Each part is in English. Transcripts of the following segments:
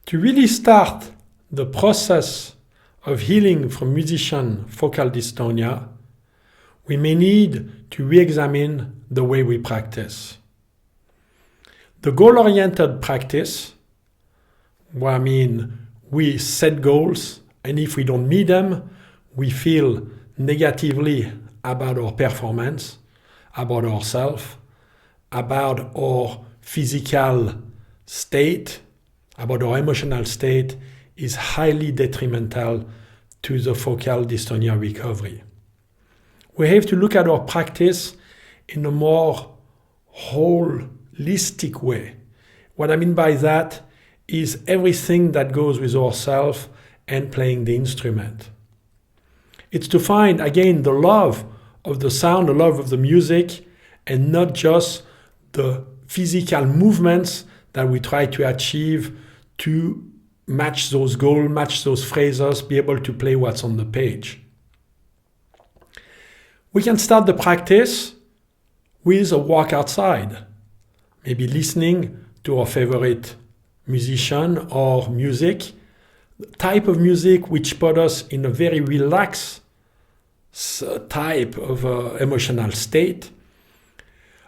To really start the process of healing from musician focal dystonia, we may need to re-examine the way we practice. The goal-oriented practice, where we set goals, and if we don't meet them, we feel negatively about our performance, about ourselves, about our physical state, about our emotional state, is highly detrimental to the focal dystonia recovery. We have to look at our practice in a more holistic way. What I mean by that is everything that goes with ourselves and playing the instrument. It's to find, again, the love of the sound, the love of the music, and not just the physical movements that we try to achieve to match those goals, match those phrases, be able to play what's on the page. We can start the practice with a walk outside, maybe listening to our favorite musician or music, the type of music which put us in a very relaxed type of emotional state,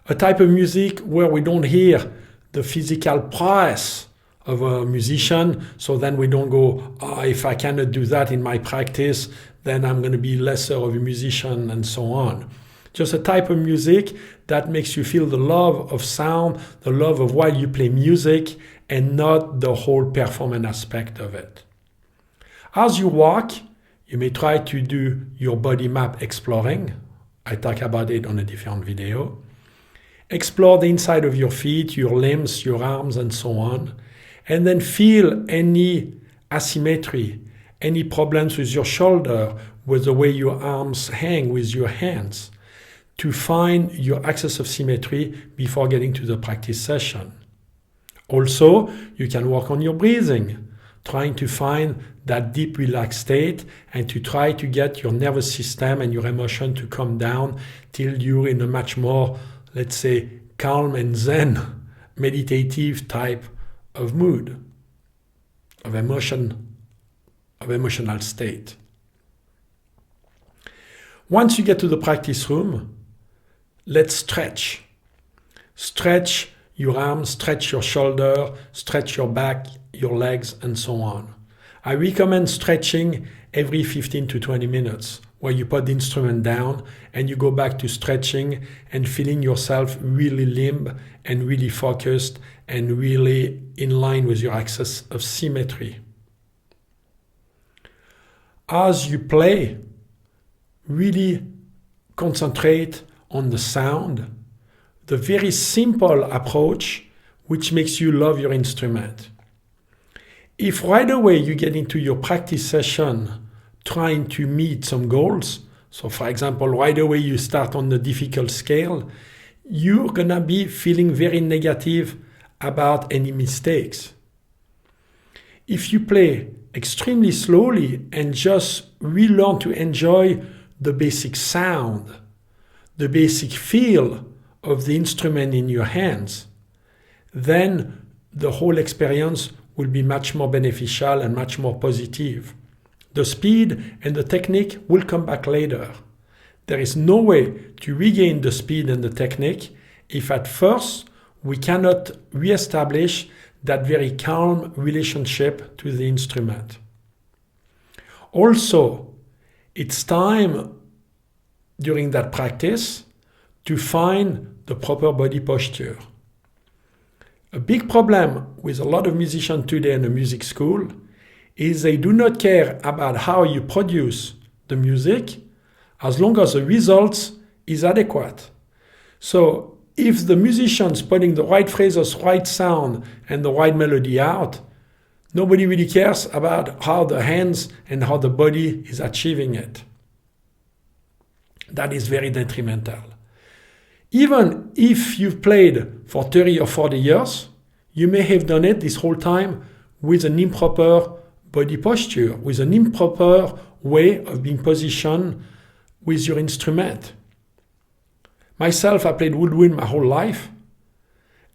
a type of music where we don't hear the physical prowess of a musician, so then we don't go, if I cannot do that in my practice, then I'm going to be lesser of a musician and so on. Just a type of music that makes you feel the love of sound, the love of while you play music, and not the whole performance aspect of it. As you walk, you may try to do your body map exploring. I talk about it on a different video. Explore the inside of your feet, your limbs, your arms, and so on. And then feel any asymmetry, any problems with your shoulder, with the way your arms hang with your hands, to find your axis of symmetry before getting to the practice session. Also, you can work on your breathing, trying to find that deep relaxed state and to try to get your nervous system and your emotion to come down till you're in a much more, let's say, calm and zen, meditative type of mood, of emotion, of emotional state. Once you get to the practice room, let's stretch. Stretch your arms, stretch your shoulder, stretch your back, your legs, and so on. I recommend stretching every 15 to 20 minutes, where you put the instrument down and you go back to stretching and feeling yourself really limp and really focused and really in line with your axis of symmetry. As you play, really concentrate on the sound, the very simple approach which makes you love your instrument. If right away you get into your practice session trying to meet some goals, so for example, right away you start on the difficult scale, you're gonna be feeling very negative about any mistakes. If you play extremely slowly and just relearn to enjoy the basic sound, the basic feel of the instrument in your hands, then the whole experience will be much more beneficial and much more positive. The speed and the technique will come back later. There is no way to regain the speed and the technique if at first we cannot re-establish that very calm relationship to the instrument. Also, it's time during that practice to find the proper body posture. A big problem with a lot of musicians today in the music school is they do not care about how you produce the music as long as the results is adequate. So if the musician's putting the right phrases, right sound, and the right melody out, nobody really cares about how the hands and how the body is achieving it. That is very detrimental. Even if you've played for 30 or 40 years, you may have done it this whole time with an improper body posture, with an improper way of being positioned with your instrument. Myself, I played woodwind my whole life,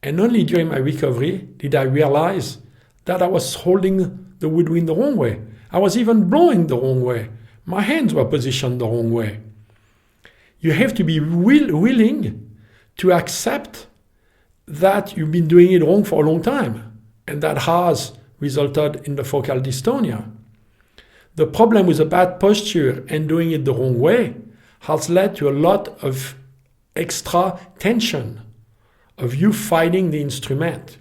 and only during my recovery did I realize that I was holding the woodwind the wrong way. I was even blowing the wrong way. My hands were positioned the wrong way. You have to be willing to accept that you've been doing it wrong for a long time, and that has resulted in the focal dystonia. The problem with a bad posture and doing it the wrong way has led to a lot of extra tension of you fighting the instrument.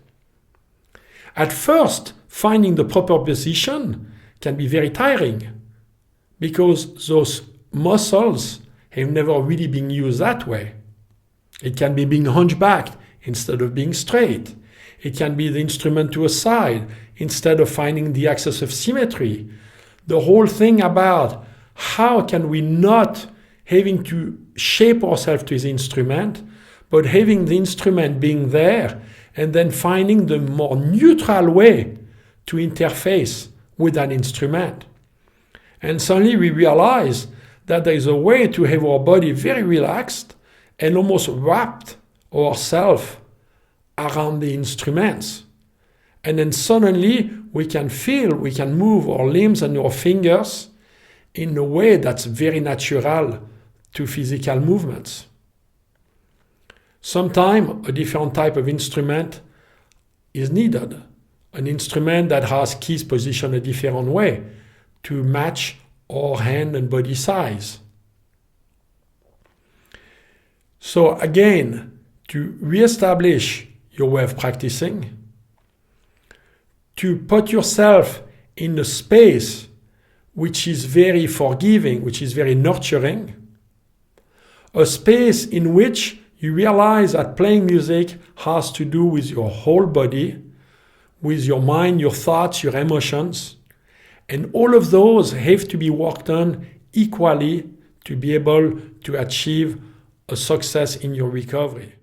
At first, finding the proper position can be very tiring because those muscles have never really been used that way. It can be being hunchbacked instead of being straight. It can be the instrument to a side instead of finding the axis of symmetry. The whole thing about how can we not having to shape ourselves to the instrument, but having the instrument being there and then finding the more neutral way to interface with that instrument. And suddenly we realize that there is a way to have our body very relaxed and almost wrapped ourselves around the instruments. And then suddenly we can feel, we can move our limbs and our fingers in a way that's very natural to physical movements. Sometimes a different type of instrument is needed. An instrument that has keys positioned a different way to match our hand and body size. So again, to reestablish your way of practicing, to put yourself in a space which is very forgiving, which is very nurturing, a space in which you realize that playing music has to do with your whole body, with your mind, your thoughts, your emotions, and all of those have to be worked on equally to be able to achieve a success in your recovery.